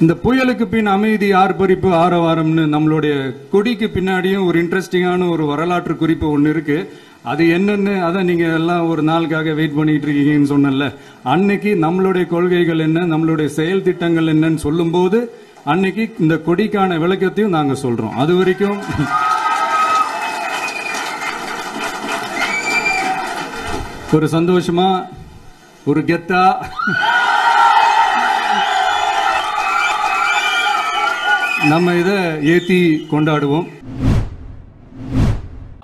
இந்த புயலுக்கு பின் அமைதி ஆர்ப்பரிப்பு ஆரவாரம்னு நம்மளுடைய கொடிக்கு பின்னாடியும் ஒரு இன்ட்ரெஸ்டிங்கான ஒரு வரலாற்று குறிப்பு ஒன்று இருக்கு. அது என்னன்னு அதான் நீங்க எல்லாம் ஒரு நாளுக்காக வெயிட் பண்ணிட்டு இருக்கீங்கன்னு சொன்னல. அன்னைக்கு நம்மளுடைய கொள்கைகள் என்ன, நம்மளுடைய செயல் திட்டங்கள் என்னன்னு சொல்லும் போது அன்னைக்கு இந்த கொடிக்கான விளக்கத்தையும் நாங்க சொல்றோம். அது வரைக்கும் ஒரு சந்தோஷமா ஒரு கெத்தா நம்ம இத ஏத்தி கொண்டாடுவோம்.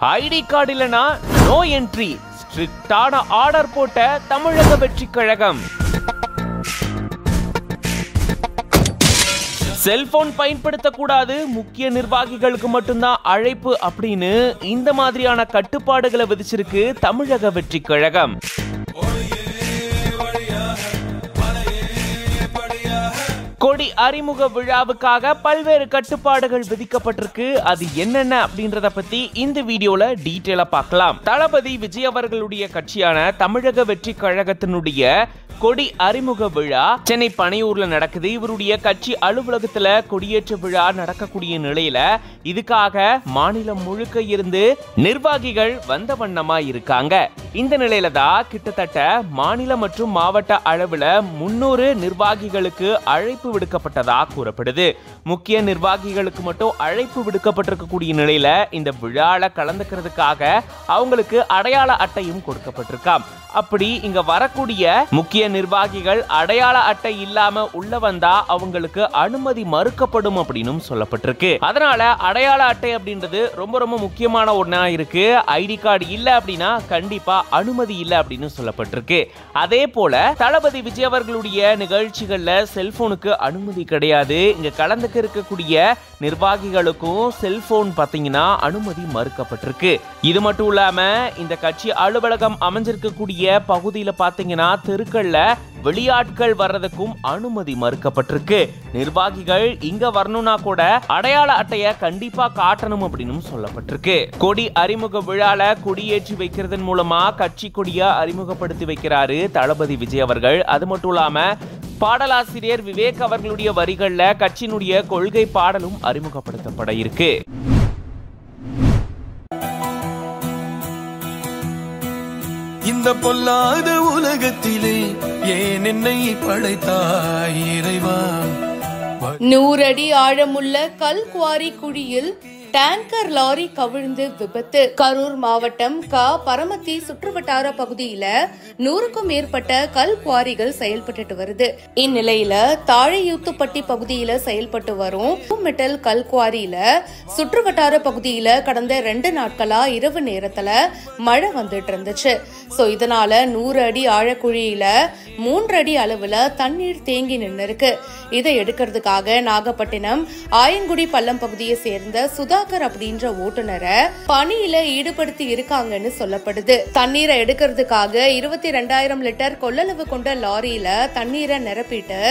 ஐடி கார்டு இல்லனா நோ என்ட்ரி, ஸ்ட்ரிக்டான ஆர்டர் போட்ட தமிழக வெற்றி கழகம். செல்போன் பயன்படுத்தக்கூடாது, முக்கிய நிர்வாகிகளுக்கு மட்டும்தான் அழைப்பு அப்படின்னு இந்த மாதிரியான கட்டுப்பாடுகளை விதிச்சிருக்கு தமிழக வெற்றி கழகம். கொடி அறிமுக விழாவுக்காக பல்வேறு கட்டுப்பாடுகள் விதிக்கப்பட்டிருக்கு. அது என்னென்ன அப்படின்றத பத்தி இந்த வீடியோல டீடைலா பார்க்கலாம். தளபதி விஜய் அவர்களுடைய கட்சியான தமிழக வெற்றி கழகத்தினுடைய கொடி அறிமுக விழா சென்னை பனையூர்ல நடக்குது. இவருடைய கட்சி அலுவலகத்துல கொடியேற்ற விழா நடக்கக்கூடிய நிலையில இதுக்காக மாநிலம் முழுக்க இருந்து நிர்வாகிகள் வந்த வண்ணமா இருக்காங்க. இந்த நிலையில தான் கிட்டத்தட்ட மாநில மற்றும் மாவட்ட அளவுல 300 நிர்வாகிகளுக்கு அழைப்பு விடுக்கப்பட்டதா கூறப்படுது. முக்கிய நிர்வாகிகளுக்கு மட்டும் அழைப்பு விடுக்கப்பட்டிருக்கக்கூடிய நிலையில இந்த விழால கலந்துக்கிறதுக்காக அவங்களுக்கு அடையாள அட்டையும் கொடுக்கப்பட்டிருக்காம். அப்படி இங்க வரக்கூடிய முக்கிய நிர்வாகிகள் அடையாள அட்டை இல்லாம உள்ள வந்தா அவங்களுக்கு அனுமதி மறுக்கப்படும் அப்படின்னு சொல்லப்பட்டிருக்கு. அதனால அடையாள அட்டை அப்படின்றது ரொம்ப ரொம்ப முக்கியமான ஒண்ணா இருக்கு. ஐடி கார்டு இல்ல அப்படின்னா கண்டிப்பா அனுமதி இல்ல அப்படின்னு சொல்லப்பட்டிருக்கு. அதே போல தளபதி விஜய் அவர்களுடைய நிகழ்ச்சிகள்ல செல்போனுக்கு அனுமதி கிடையாது. இங்க கலந்துக்க இருக்கக்கூடிய நிர்வாகிகளுக்கும் செல்போன் பாத்தீங்கன்னா அனுமதி மறுக்கப்பட்டிருக்கு. இது மட்டும் இல்லாம இந்த கட்சி அலுவலகம் அமைஞ்சிருக்கக்கூடிய பகுதியில பாத்தீங்கன்னா தெருக்கள்ல வெளியாட்கள் வர்றதுக்கும் அனுமதி மறுக்கப்பட்டிருக்கு. நிர்வாகிகள் இங்க வரணும்னா கூட அடையாள அட்டைய கண்டிப்பா காட்டணும் அப்படின்னு சொல்லப்பட்டிருக்கு. கொடி அறிமுக விழால கொடியேற்றி வைக்கிறதன் மூலமா கட்சி கொடியா அறிமுகப்படுத்தி வைக்கிறாரு தளபதி விஜய் அவர்கள். அது மட்டும் இல்லாம பாடலாசிரியர் விவேக் அவர்களுடைய வரிகள்ல கட்சியினுடைய கொள்கை பாடலும் அறிமுகப்படுத்தப்பட இருக்கு. இந்த பொல்லாத உலகத்திலே ஏன் என்னை படைத்தாய் இறைவா. 100 அடி ஆழமுள்ள கல் குவாரி குழியில் டேங்கர் லாரி கவிழ்ந்து விபத்து. கரூர் மாவட்டம் பரமத்தி சுற்றுவட்டார பகுதியில 100க்கும் மேற்பட்ட கல் குவாரிகள் செயல்பட்டு வருது. இந்நிலையில தாழையூத்துப்பட்டி பகுதியில செயல்பட்டு வரும் மெட்டல் கல் குவாரியில சுற்றுவட்டார பகுதியில கடந்த 2 நாட்களா இரவு நேரத்துல மழை வந்துட்டு இருந்துச்சு. சோ இதனால 100 அடி ஆழக்குழியில 3 அடி அளவுல தண்ணீர் தேங்கி நின்று இருக்கு. இதை எடுக்கிறதுக்காக நாகப்பட்டினம் ஆயங்குடி பள்ளம் பகுதியை சேர்ந்த சுதாகர் அப்படின்ற ஓட்டுநரை பணியில ஈடுபடுத்தி இருக்காங்கன்னு சொல்லப்படுது. தண்ணீரை எடுக்கிறதுக்காக 22,000 லிட்டர் கொள்ளளவு கொண்ட லாரியில தண்ணீரை நிரப்பிட்டு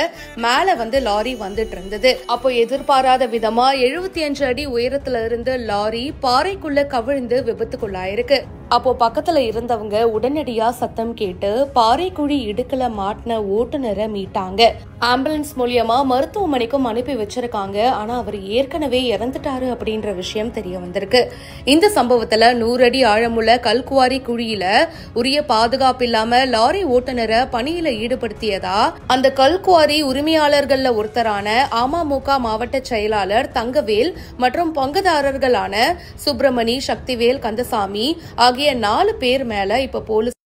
மேல லாரி வந்துட்டு இருந்தது. அப்போ எதிர்பாராத விதமா 75 அடி உயரத்துல இருந்து லாரி பாறைக்குள்ள கவிழ்ந்து விபத்துக்குள்ளாயிருக்கு. அப்போ பக்கத்துல இருந்தவங்க உடனடியா சத்தம் கேட்டு பாறைக்குழி இடுக்கல மாட்டின ஓட்டுநரை மீட்டாங்க. ஆம்புலன்ஸ் மூலியமா மருத்துவமனைக்கும் அனுப்பி வச்சிருக்காங்க. ஆனா அவர் ஏற்கனவே இறந்துட்டாரு அப்படின்ற விஷயம் தெரிய வந்திருக்கு. இந்த சம்பவத்துல 100 அடி ஆழமுள்ள கல்குவாரி குழியில உரிய பாதுகாப்பு இல்லாம லாரி ஓட்டுநரை பணியில ஈடுபடுத்தியதா அந்த கல்குவாரி உரிமையாளர்கள்ல ஒருத்தரான அமமுக மாவட்ட செயலாளர் தங்கவேல் மற்றும் பங்குதாரர்களான சுப்பிரமணி, சக்திவேல், கந்தசாமி ஆகிய 4 பேர் மேல இப்ப போலீஸ்